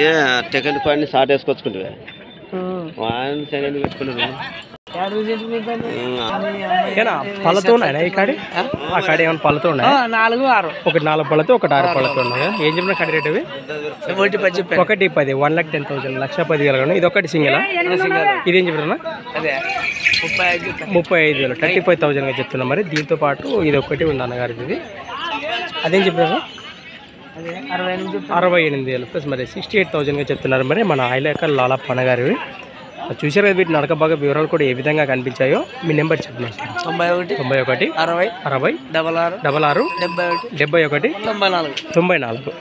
ఏ టెకెంట్ పాడిని షార్ట్ వేసుకొచ్చుకుంటే వాడిని సెకండ్ పెట్టుకున్నాను. పళ్ళతో ఉన్నాయా ఈ కాడి? ఆ కాడి ఏమైనా పళ్ళతో ఉన్నాయా? 4, 6 ఒకటి 4 పళ్ళతో ఒకటి 6 పళ్ళతో ఉన్నాయా? ఏం చెప్పిన కాడి రేట్ అవి? 1,10,000 1,10,000 1,10,000. ఇది ఒకటి సింగిల్. ఇదేం చెప్పినా? 35,000 35,000గా చెప్తున్నా. మరి దీంతో పాటు ఇది ఒకటి ఉంది అన్నగారు. ఇది అదేం చెప్పినారు? 68,000 ప్లస్ మరి 68,000గా చెప్తున్నారు. మరి మన ఐలేకల్ లాలప్ప అన్నగారివి చూసారు కదా. వీటి నడక బాగా వివరాలు కూడా ఏ విధంగా కనిపించాయో మీ నెంబర్ చెప్పినారు. 91 60 60 66 71 94.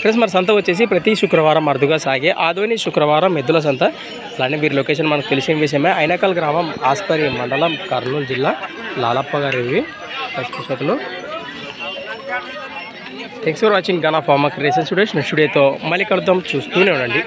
ప్లస్ మరి సంత వచ్చేసి ప్రతి శుక్రవారం అరుదుగా సాగే ఆదోని శుక్రవారం ఎద్దుల సంత. అలానే వీరి లొకేషన్ మనకు తెలిసిన విషయమే. ఐనకల్ గ్రామం, ఆస్పరి మండలం, కర్నూలు జిల్లా. లాలప్ప గారు ఇవి ప్రస్తుతలు. Thanks for watching Gana pharma creation studios. Next వీడియోతో మళ్ళీ కలుద్దాం. చూస్తూనే ఉండండి.